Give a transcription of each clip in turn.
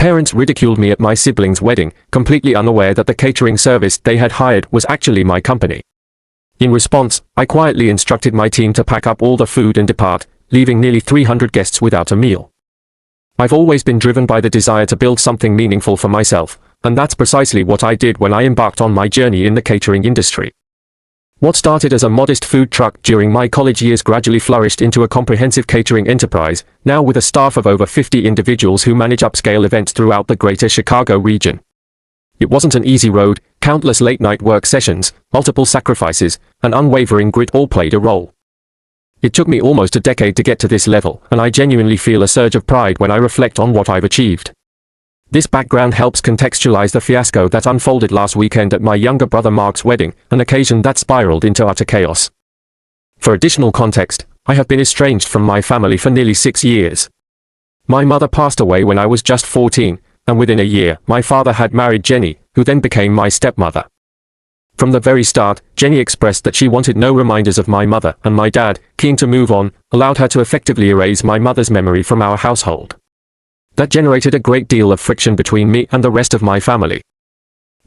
Parents ridiculed me at my sibling's wedding, completely unaware that the catering service they had hired was actually my company. In response, I quietly instructed my team to pack up all the food and depart, leaving nearly 300 guests without a meal. I've always been driven by the desire to build something meaningful for myself, and that's precisely what I did when I embarked on my journey in the catering industry. What started as a modest food truck during my college years gradually flourished into a comprehensive catering enterprise, now with a staff of over 50 individuals who manage upscale events throughout the greater Chicago region. It wasn't an easy road. Countless late-night work sessions, multiple sacrifices, and unwavering grit all played a role. It took me almost a decade to get to this level, and I genuinely feel a surge of pride when I reflect on what I've achieved. This background helps contextualize the fiasco that unfolded last weekend at my younger brother Mark's wedding, an occasion that spiraled into utter chaos. For additional context, I have been estranged from my family for nearly 6 years. My mother passed away when I was just 14, and within a year, my father had married Jenny, who then became my stepmother. From the very start, Jenny expressed that she wanted no reminders of my mother, and my dad, keen to move on, allowed her to effectively erase my mother's memory from our household. That generated a great deal of friction between me and the rest of my family.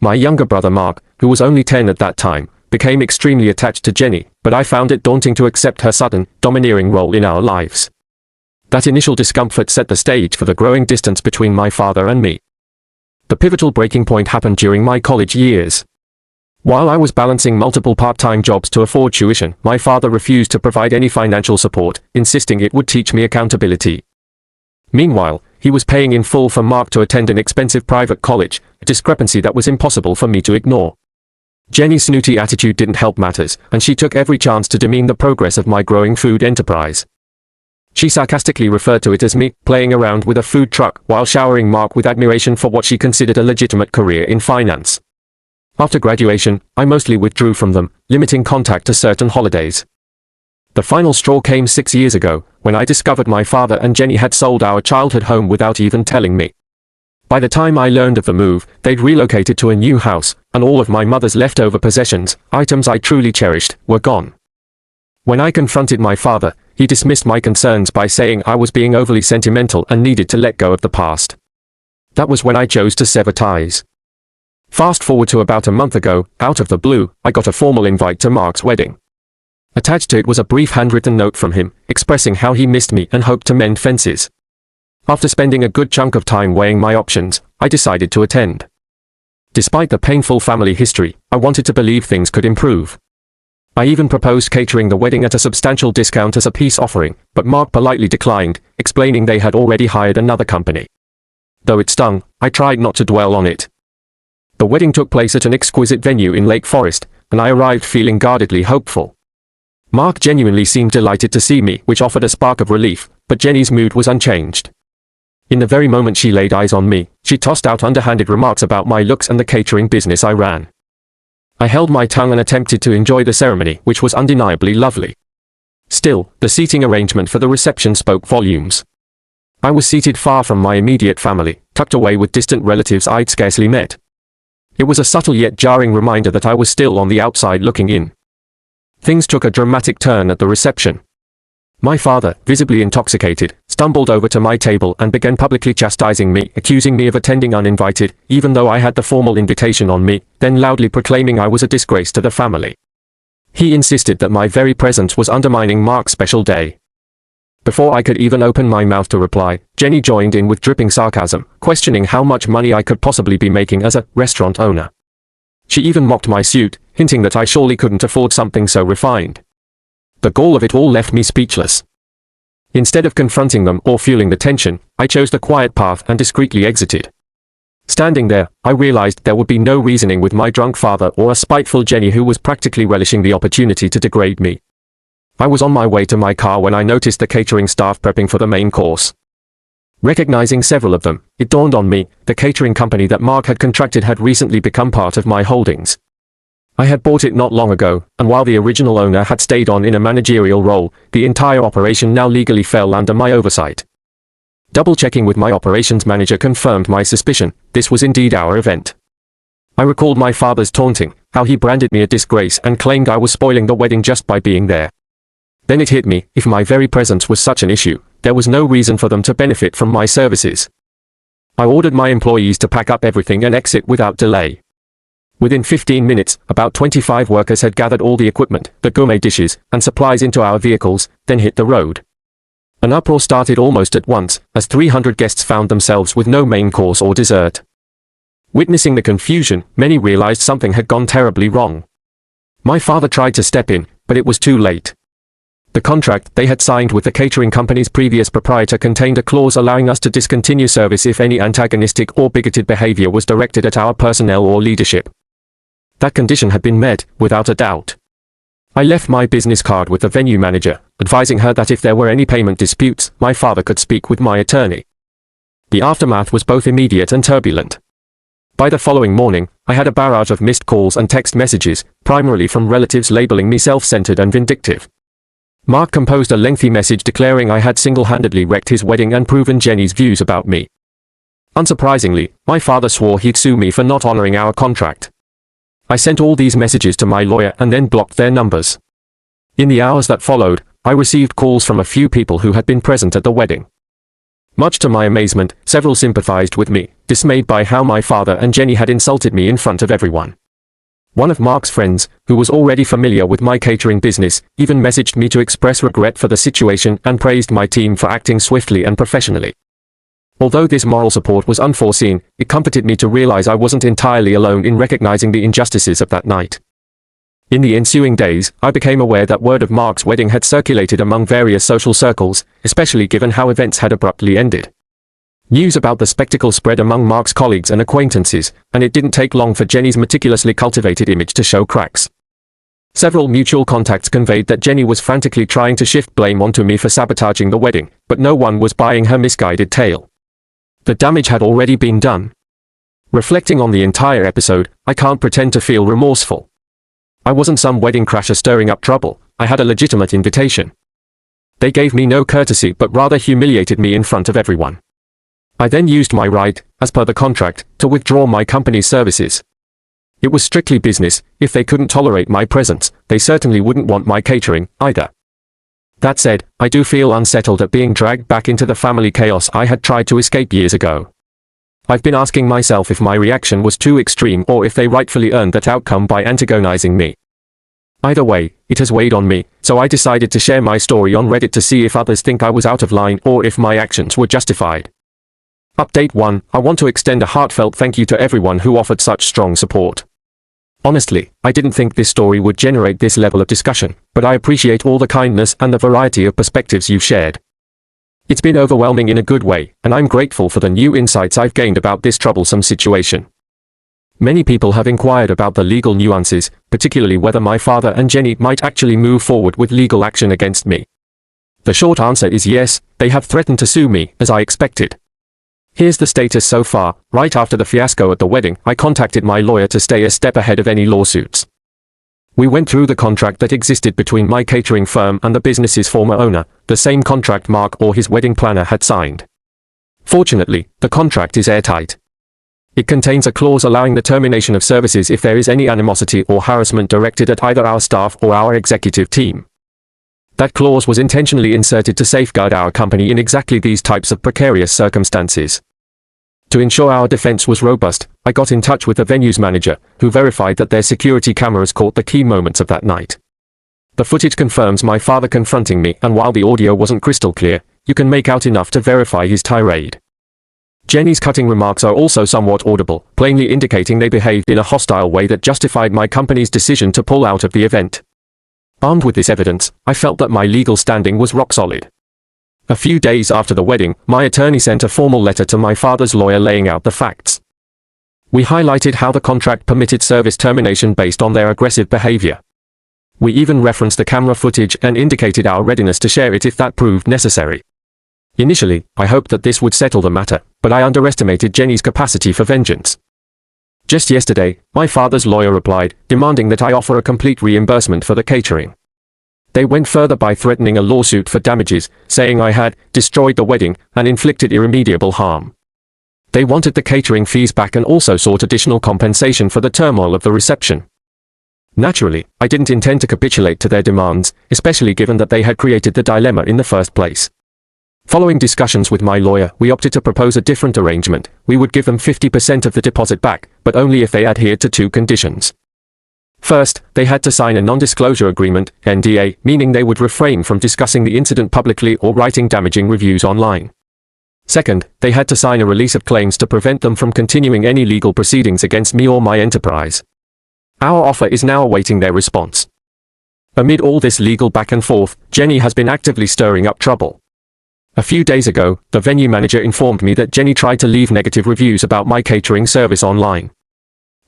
My younger brother Mark, who was only 10 at that time, became extremely attached to Jenny, but I found it daunting to accept her sudden, domineering role in our lives. That initial discomfort set the stage for the growing distance between my father and me. The pivotal breaking point happened during my college years. While I was balancing multiple part-time jobs to afford tuition, my father refused to provide any financial support, insisting it would teach me accountability. Meanwhile, he was paying in full for Mark to attend an expensive private college, a discrepancy that was impossible for me to ignore. Jenny's snooty attitude didn't help matters, and she took every chance to demean the progress of my growing food enterprise. She sarcastically referred to it as me playing around with a food truck while showering Mark with admiration for what she considered a legitimate career in finance. After graduation, I mostly withdrew from them, limiting contact to certain holidays. The final straw came 6 years ago, when I discovered my father and Jenny had sold our childhood home without even telling me. By the time I learned of the move, they'd relocated to a new house, and all of my mother's leftover possessions, items I truly cherished, were gone. When I confronted my father, he dismissed my concerns by saying I was being overly sentimental and needed to let go of the past. That was when I chose to sever ties. Fast forward to about a month ago, out of the blue, I got a formal invite to Mark's wedding. Attached to it was a brief handwritten note from him, expressing how he missed me and hoped to mend fences. After spending a good chunk of time weighing my options, I decided to attend. Despite the painful family history, I wanted to believe things could improve. I even proposed catering the wedding at a substantial discount as a peace offering, but Mark politely declined, explaining they had already hired another company. Though it stung, I tried not to dwell on it. The wedding took place at an exquisite venue in Lake Forest, and I arrived feeling guardedly hopeful. Mark genuinely seemed delighted to see me, which offered a spark of relief, but Jenny's mood was unchanged. In the very moment she laid eyes on me, she tossed out underhanded remarks about my looks and the catering business I ran. I held my tongue and attempted to enjoy the ceremony, which was undeniably lovely. Still, the seating arrangement for the reception spoke volumes. I was seated far from my immediate family, tucked away with distant relatives I'd scarcely met. It was a subtle yet jarring reminder that I was still on the outside looking in. Things took a dramatic turn at the reception. My father, visibly intoxicated, stumbled over to my table and began publicly chastising me, accusing me of attending uninvited, even though I had the formal invitation on me, then loudly proclaiming I was a disgrace to the family. He insisted that my very presence was undermining Mark's special day. Before I could even open my mouth to reply, Jenny joined in with dripping sarcasm, questioning how much money I could possibly be making as a restaurant owner. She even mocked my suit, hinting that I surely couldn't afford something so refined. The gall of it all left me speechless. Instead of confronting them or fueling the tension, I chose the quiet path and discreetly exited. Standing there, I realized there would be no reasoning with my drunk father or a spiteful Jenny who was practically relishing the opportunity to degrade me. I was on my way to my car when I noticed the catering staff prepping for the main course. Recognizing several of them, it dawned on me, the catering company that Mark had contracted had recently become part of my holdings. I had bought it not long ago, and while the original owner had stayed on in a managerial role, the entire operation now legally fell under my oversight. Double-checking with my operations manager confirmed my suspicion, this was indeed our event. I recalled my father's taunting, how he branded me a disgrace and claimed I was spoiling the wedding just by being there. Then it hit me, if my very presence was such an issue, there was no reason for them to benefit from my services. I ordered my employees to pack up everything and exit without delay. Within 15 minutes, about 25 workers had gathered all the equipment, the gourmet dishes, and supplies into our vehicles, then hit the road. An uproar started almost at once, as 300 guests found themselves with no main course or dessert. Witnessing the confusion, many realized something had gone terribly wrong. My father tried to step in, but it was too late. The contract they had signed with the catering company's previous proprietor contained a clause allowing us to discontinue service if any antagonistic or bigoted behavior was directed at our personnel or leadership. That condition had been met, without a doubt. I left my business card with the venue manager, advising her that if there were any payment disputes, my father could speak with my attorney. The aftermath was both immediate and turbulent. By the following morning, I had a barrage of missed calls and text messages, primarily from relatives labeling me self-centered and vindictive. Mark composed a lengthy message declaring I had single-handedly wrecked his wedding and proven Jenny's views about me. Unsurprisingly, my father swore he'd sue me for not honoring our contract. I sent all these messages to my lawyer and then blocked their numbers. In the hours that followed, I received calls from a few people who had been present at the wedding. Much to my amazement, several sympathized with me, dismayed by how my father and Jenny had insulted me in front of everyone. One of Mark's friends, who was already familiar with my catering business, even messaged me to express regret for the situation and praised my team for acting swiftly and professionally. Although this moral support was unforeseen, it comforted me to realize I wasn't entirely alone in recognizing the injustices of that night. In the ensuing days, I became aware that word of Mark's wedding had circulated among various social circles, especially given how events had abruptly ended. News about the spectacle spread among Mark's colleagues and acquaintances, and it didn't take long for Jenny's meticulously cultivated image to show cracks. Several mutual contacts conveyed that Jenny was frantically trying to shift blame onto me for sabotaging the wedding, but no one was buying her misguided tale. The damage had already been done. Reflecting on the entire episode, I can't pretend to feel remorseful. I wasn't some wedding crasher stirring up trouble, I had a legitimate invitation. They gave me no courtesy but rather humiliated me in front of everyone. I then used my right, as per the contract, to withdraw my company's services. It was strictly business. If they couldn't tolerate my presence, they certainly wouldn't want my catering, either. That said, I do feel unsettled at being dragged back into the family chaos I had tried to escape years ago. I've been asking myself if my reaction was too extreme or if they rightfully earned that outcome by antagonizing me. Either way, it has weighed on me, so I decided to share my story on Reddit to see if others think I was out of line or if my actions were justified. Update 1. I want to extend a heartfelt thank you to everyone who offered such strong support. Honestly, I didn't think this story would generate this level of discussion, but I appreciate all the kindness and the variety of perspectives you've shared. It's been overwhelming in a good way, and I'm grateful for the new insights I've gained about this troublesome situation. Many people have inquired about the legal nuances, particularly whether my father and Jenny might actually move forward with legal action against me. The short answer is yes, they have threatened to sue me, as I expected. Here's the status so far. Right after the fiasco at the wedding, I contacted my lawyer to stay a step ahead of any lawsuits. We went through the contract that existed between my catering firm and the business's former owner, the same contract Mark or his wedding planner had signed. Fortunately, the contract is airtight. It contains a clause allowing the termination of services if there is any animosity or harassment directed at either our staff or our executive team. That clause was intentionally inserted to safeguard our company in exactly these types of precarious circumstances. To ensure our defense was robust, I got in touch with the venue's manager, who verified that their security cameras caught the key moments of that night. The footage confirms my father confronting me, and while the audio wasn't crystal clear, you can make out enough to verify his tirade. Jenny's cutting remarks are also somewhat audible, plainly indicating they behaved in a hostile way that justified my company's decision to pull out of the event. Armed with this evidence, I felt that my legal standing was rock solid. A few days after the wedding, my attorney sent a formal letter to my father's lawyer laying out the facts. We highlighted how the contract permitted service termination based on their aggressive behavior. We even referenced the camera footage and indicated our readiness to share it if that proved necessary. Initially, I hoped that this would settle the matter, but I underestimated Jenny's capacity for vengeance. Just yesterday, my father's lawyer replied, demanding that I offer a complete reimbursement for the catering. They went further by threatening a lawsuit for damages, saying I had destroyed the wedding and inflicted irremediable harm. They wanted the catering fees back and also sought additional compensation for the turmoil of the reception. Naturally, I didn't intend to capitulate to their demands, especially given that they had created the dilemma in the first place. Following discussions with my lawyer, we opted to propose a different arrangement. We would give them 50% of the deposit back, but only if they adhered to two conditions. First, they had to sign a non-disclosure agreement, NDA, meaning they would refrain from discussing the incident publicly or writing damaging reviews online. Second, they had to sign a release of claims to prevent them from continuing any legal proceedings against me or my enterprise. Our offer is now awaiting their response. Amid all this legal back and forth, Jenny has been actively stirring up trouble. A few days ago, the venue manager informed me that Jenny tried to leave negative reviews about my catering service online.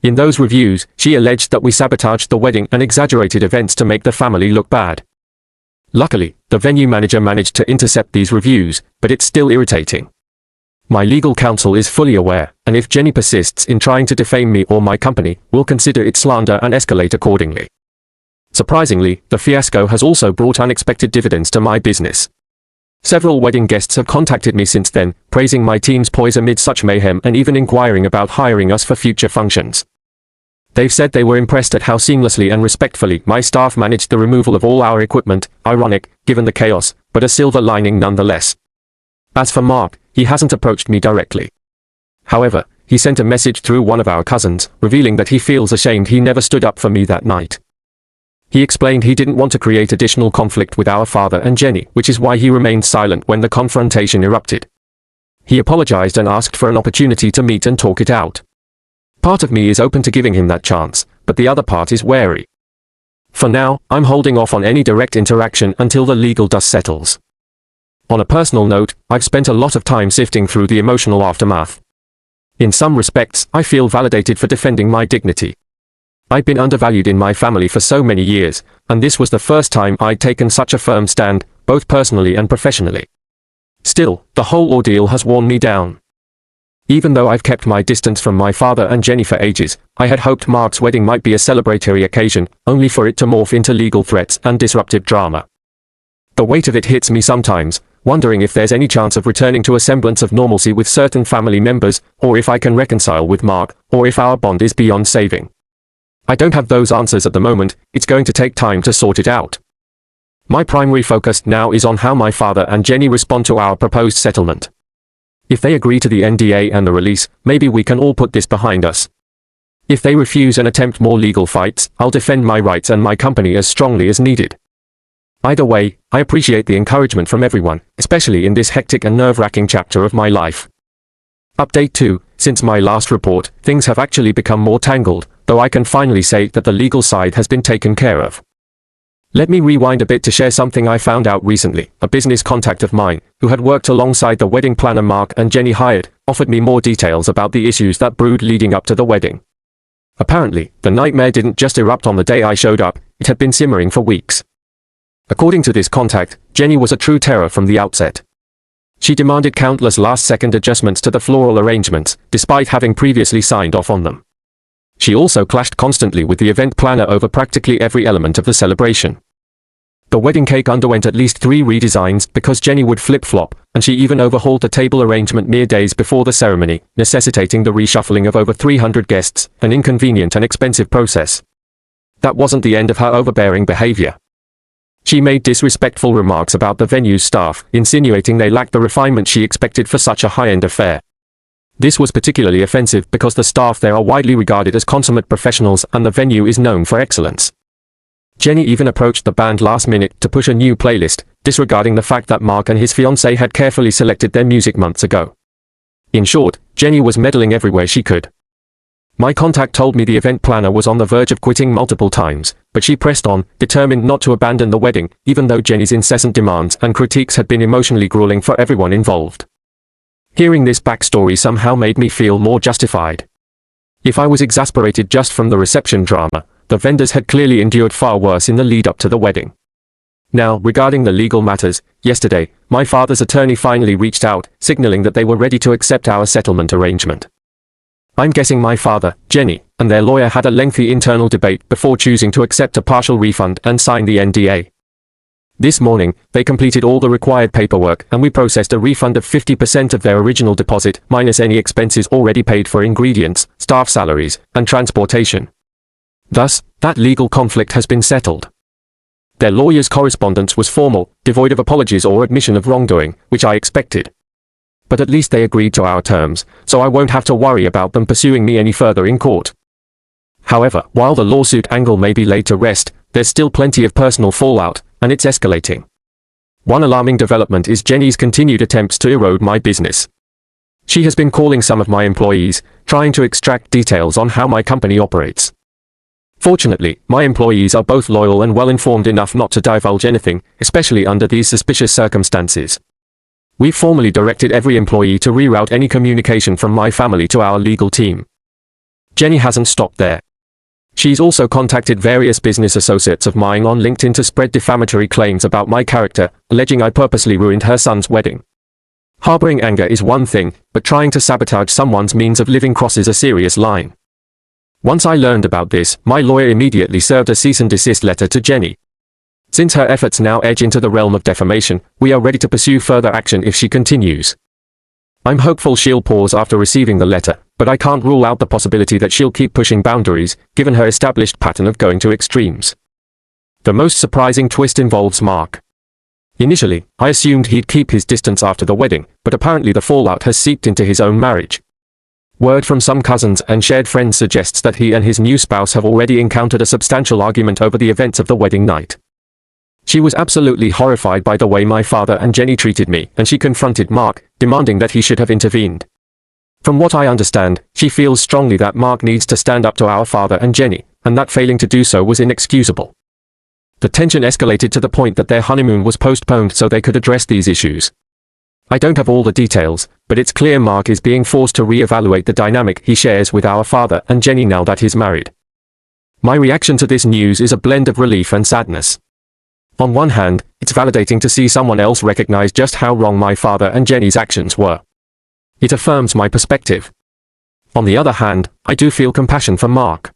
In those reviews, she alleged that we sabotaged the wedding and exaggerated events to make the family look bad. Luckily, the venue manager managed to intercept these reviews, but it's still irritating. My legal counsel is fully aware, and if Jenny persists in trying to defame me or my company, we'll consider it slander and escalate accordingly. Surprisingly, the fiasco has also brought unexpected dividends to my business. Several wedding guests have contacted me since then, praising my team's poise amid such mayhem and even inquiring about hiring us for future functions. They've said they were impressed at how seamlessly and respectfully my staff managed the removal of all our equipment, ironic, given the chaos, but a silver lining nonetheless. As for Mark, he hasn't approached me directly. However, he sent a message through one of our cousins, revealing that he feels ashamed he never stood up for me that night. He explained he didn't want to create additional conflict with our father and Jenny, which is why he remained silent when the confrontation erupted. He apologized and asked for an opportunity to meet and talk it out. Part of me is open to giving him that chance, but the other part is wary. For now, I'm holding off on any direct interaction until the legal dust settles. On a personal note, I've spent a lot of time sifting through the emotional aftermath. In some respects, I feel validated for defending my dignity. I've been undervalued in my family for so many years, and this was the first time I'd taken such a firm stand, both personally and professionally. Still, the whole ordeal has worn me down. Even though I've kept my distance from my father and Jenny for ages, I had hoped Mark's wedding might be a celebratory occasion, only for it to morph into legal threats and disruptive drama. The weight of it hits me sometimes, wondering if there's any chance of returning to a semblance of normalcy with certain family members, or if I can reconcile with Mark, or if our bond is beyond saving. I don't have those answers at the moment. It's going to take time to sort it out. My primary focus now is on how my father and Jenny respond to our proposed settlement. If they agree to the NDA and the release, maybe we can all put this behind us. If they refuse and attempt more legal fights, I'll defend my rights and my company as strongly as needed. Either way, I appreciate the encouragement from everyone, especially in this hectic and nerve-wracking chapter of my life. Update 2. Since my last report, things have actually become more tangled, though I can finally say that the legal side has been taken care of. Let me rewind a bit to share something I found out recently. A business contact of mine, who had worked alongside the wedding planner Mark and Jenny hired, offered me more details about the issues that brewed leading up to the wedding. Apparently, the nightmare didn't just erupt on the day I showed up, it had been simmering for weeks. According to this contact, Jenny was a true terror from the outset. She demanded countless last-second adjustments to the floral arrangements, despite having previously signed off on them. She also clashed constantly with the event planner over practically every element of the celebration. The wedding cake underwent at least 3 redesigns because Jenny would flip-flop, and she even overhauled the table arrangement mere days before the ceremony, necessitating the reshuffling of over 300 guests, an inconvenient and expensive process. That wasn't the end of her overbearing behavior. She made disrespectful remarks about the venue's staff, insinuating they lacked the refinement she expected for such a high-end affair. This was particularly offensive because the staff there are widely regarded as consummate professionals and the venue is known for excellence. Jenny even approached the band last minute to push a new playlist, disregarding the fact that Mark and his fiancée had carefully selected their music months ago. In short, Jenny was meddling everywhere she could. My contact told me the event planner was on the verge of quitting multiple times, but she pressed on, determined not to abandon the wedding, even though Jenny's incessant demands and critiques had been emotionally grueling for everyone involved. Hearing this backstory somehow made me feel more justified. If I was exasperated just from the reception drama, the vendors had clearly endured far worse in the lead-up to the wedding. Now, regarding the legal matters, yesterday, my father's attorney finally reached out, signaling that they were ready to accept our settlement arrangement. I'm guessing my father, Jenny, and their lawyer had a lengthy internal debate before choosing to accept a partial refund and sign the NDA. This morning, they completed all the required paperwork and we processed a refund of 50% of their original deposit, minus any expenses already paid for ingredients, staff salaries, and transportation. Thus, that legal conflict has been settled. Their lawyers' correspondence was formal, devoid of apologies or admission of wrongdoing, which I expected. But at least they agreed to our terms, so I won't have to worry about them pursuing me any further in court. However, while the lawsuit angle may be laid to rest, there's still plenty of personal fallout, and it's escalating. One alarming development is Jenny's continued attempts to erode my business. She has been calling some of my employees, trying to extract details on how my company operates. Fortunately, my employees are both loyal and well-informed enough not to divulge anything, especially under these suspicious circumstances. We've formally directed every employee to reroute any communication from my family to our legal team. Jenny hasn't stopped there. She's also contacted various business associates of mine on LinkedIn to spread defamatory claims about my character, alleging I purposely ruined her son's wedding. Harboring anger is one thing, but trying to sabotage someone's means of living crosses a serious line. Once I learned about this, my lawyer immediately served a cease and desist letter to Jenny. Since her efforts now edge into the realm of defamation, we are ready to pursue further action if she continues. I'm hopeful she'll pause after receiving the letter, but I can't rule out the possibility that she'll keep pushing boundaries, given her established pattern of going to extremes. The most surprising twist involves Mark. Initially, I assumed he'd keep his distance after the wedding, but apparently the fallout has seeped into his own marriage. Word from some cousins and shared friends suggests that he and his new spouse have already encountered a substantial argument over the events of the wedding night. She was absolutely horrified by the way my father and Jenny treated me, and she confronted Mark, demanding that he should have intervened. From what I understand, she feels strongly that Mark needs to stand up to our father and Jenny, and that failing to do so was inexcusable. The tension escalated to the point that their honeymoon was postponed so they could address these issues. I don't have all the details, but it's clear Mark is being forced to re-evaluate the dynamic he shares with our father and Jenny now that he's married. My reaction to this news is a blend of relief and sadness. On one hand, it's validating to see someone else recognize just how wrong my father and Jenny's actions were. It affirms my perspective. On the other hand, I do feel compassion for Mark.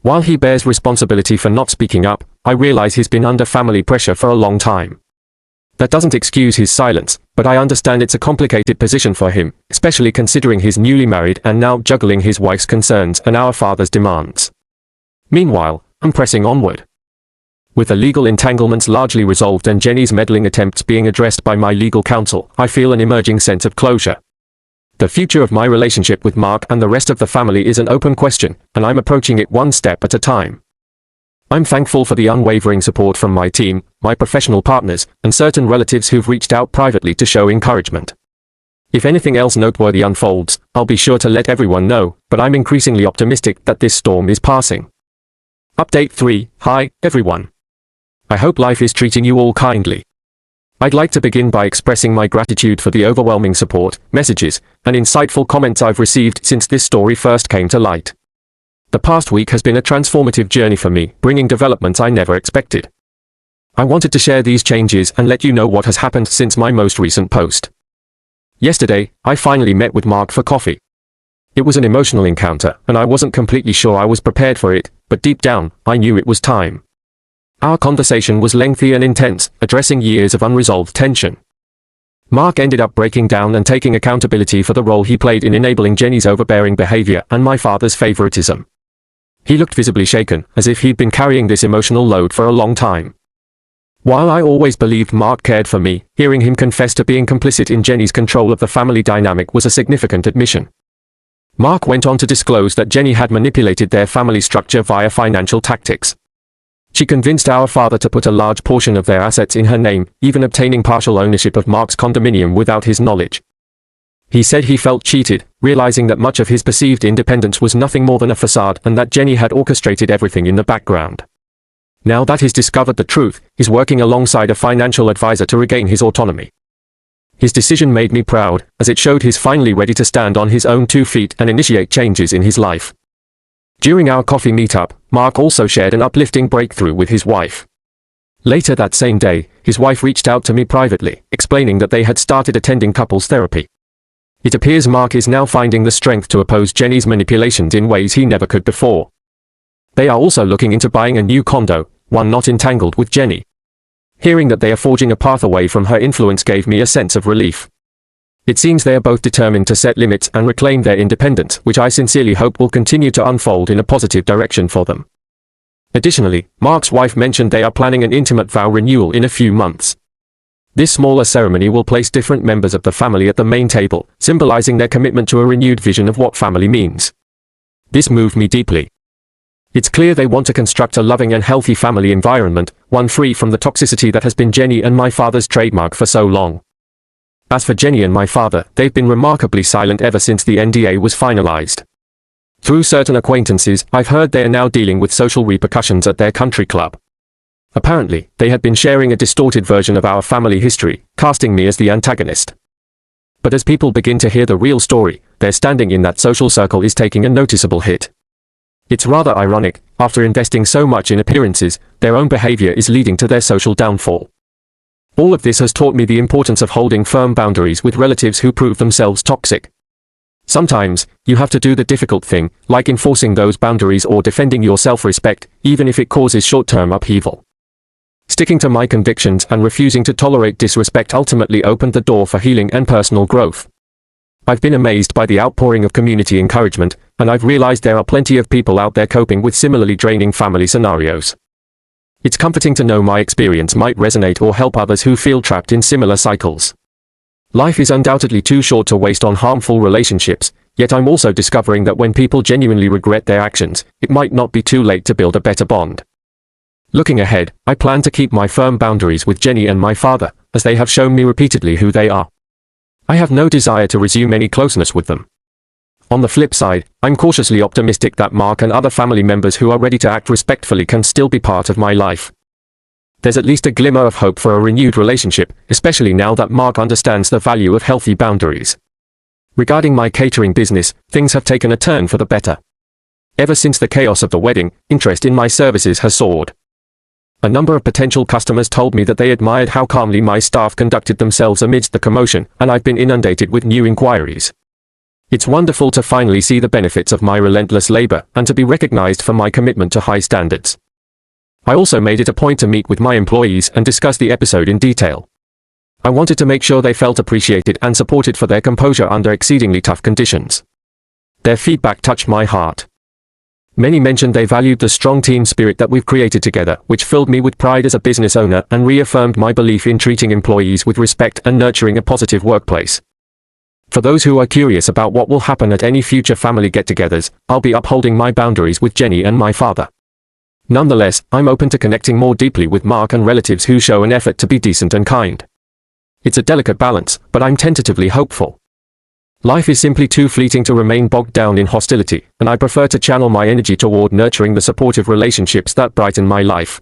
While he bears responsibility for not speaking up, I realize he's been under family pressure for a long time. That doesn't excuse his silence, but I understand it's a complicated position for him, especially considering he's newly married and now juggling his wife's concerns and our father's demands. Meanwhile, I'm pressing onward. With the legal entanglements largely resolved and Jenny's meddling attempts being addressed by my legal counsel, I feel an emerging sense of closure. The future of my relationship with Mark and the rest of the family is an open question, and I'm approaching it one step at a time. I'm thankful for the unwavering support from my team, my professional partners, and certain relatives who've reached out privately to show encouragement. If anything else noteworthy unfolds, I'll be sure to let everyone know, but I'm increasingly optimistic that this storm is passing. Update 3. Hi, everyone. I hope life is treating you all kindly. I'd like to begin by expressing my gratitude for the overwhelming support, messages, and insightful comments I've received since this story first came to light. The past week has been a transformative journey for me, bringing developments I never expected. I wanted to share these changes and let you know what has happened since my most recent post. Yesterday, I finally met with Mark for coffee. It was an emotional encounter, and I wasn't completely sure I was prepared for it, but deep down, I knew it was time. Our conversation was lengthy and intense, addressing years of unresolved tension. Mark ended up breaking down and taking accountability for the role he played in enabling Jenny's overbearing behavior and my father's favoritism. He looked visibly shaken, as if he'd been carrying this emotional load for a long time. While I always believed Mark cared for me, hearing him confess to being complicit in Jenny's control of the family dynamic was a significant admission. Mark went on to disclose that Jenny had manipulated their family structure via financial tactics. She convinced our father to put a large portion of their assets in her name, even obtaining partial ownership of Mark's condominium without his knowledge. He said he felt cheated, realizing that much of his perceived independence was nothing more than a facade and that Jenny had orchestrated everything in the background. Now that he's discovered the truth, he's working alongside a financial advisor to regain his autonomy. His decision made me proud, as it showed he's finally ready to stand on his own 2 feet and initiate changes in his life. During our coffee meetup, Mark also shared an uplifting breakthrough with his wife. Later that same day, his wife reached out to me privately, explaining that they had started attending couples therapy. It appears Mark is now finding the strength to oppose Jenny's manipulations in ways he never could before. They are also looking into buying a new condo, one not entangled with Jenny. Hearing that they are forging a path away from her influence gave me a sense of relief. It seems they are both determined to set limits and reclaim their independence, which I sincerely hope will continue to unfold in a positive direction for them. Additionally, Mark's wife mentioned they are planning an intimate vow renewal in a few months. This smaller ceremony will place different members of the family at the main table, symbolizing their commitment to a renewed vision of what family means. This moved me deeply. It's clear they want to construct a loving and healthy family environment, one free from the toxicity that has been Jenny and my father's trademark for so long. As for Jenny and my father, they've been remarkably silent ever since the NDA was finalized. Through certain acquaintances, I've heard they are now dealing with social repercussions at their country club. Apparently, they had been sharing a distorted version of our family history, casting me as the antagonist. But as people begin to hear the real story, their standing in that social circle is taking a noticeable hit. It's rather ironic, after investing so much in appearances, their own behavior is leading to their social downfall. All of this has taught me the importance of holding firm boundaries with relatives who prove themselves toxic. Sometimes, you have to do the difficult thing, like enforcing those boundaries or defending your self-respect, even if it causes short-term upheaval. Sticking to my convictions and refusing to tolerate disrespect ultimately opened the door for healing and personal growth. I've been amazed by the outpouring of community encouragement, and I've realized there are plenty of people out there coping with similarly draining family scenarios. It's comforting to know my experience might resonate or help others who feel trapped in similar cycles. Life is undoubtedly too short to waste on harmful relationships, yet I'm also discovering that when people genuinely regret their actions, it might not be too late to build a better bond. Looking ahead, I plan to keep my firm boundaries with Jenny and my father, as they have shown me repeatedly who they are. I have no desire to resume any closeness with them. On the flip side, I'm cautiously optimistic that Mark and other family members who are ready to act respectfully can still be part of my life. There's at least a glimmer of hope for a renewed relationship, especially now that Mark understands the value of healthy boundaries. Regarding my catering business, things have taken a turn for the better. Ever since the chaos of the wedding, interest in my services has soared. A number of potential customers told me that they admired how calmly my staff conducted themselves amidst the commotion, and I've been inundated with new inquiries. It's wonderful to finally see the benefits of my relentless labor, and to be recognized for my commitment to high standards. I also made it a point to meet with my employees and discuss the episode in detail. I wanted to make sure they felt appreciated and supported for their composure under exceedingly tough conditions. Their feedback touched my heart. Many mentioned they valued the strong team spirit that we've created together, which filled me with pride as a business owner and reaffirmed my belief in treating employees with respect and nurturing a positive workplace. For those who are curious about what will happen at any future family get-togethers, I'll be upholding my boundaries with Jenny and my father. Nonetheless, I'm open to connecting more deeply with Mark and relatives who show an effort to be decent and kind. It's a delicate balance, but I'm tentatively hopeful. Life is simply too fleeting to remain bogged down in hostility, and I prefer to channel my energy toward nurturing the supportive relationships that brighten my life.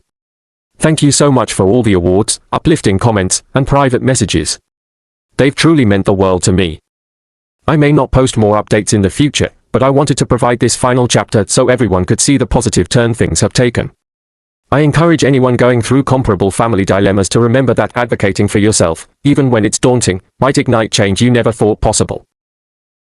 Thank you so much for all the awards, uplifting comments, and private messages. They've truly meant the world to me. I may not post more updates in the future, but I wanted to provide this final chapter so everyone could see the positive turn things have taken. I encourage anyone going through comparable family dilemmas to remember that advocating for yourself, even when it's daunting, might ignite change you never thought possible.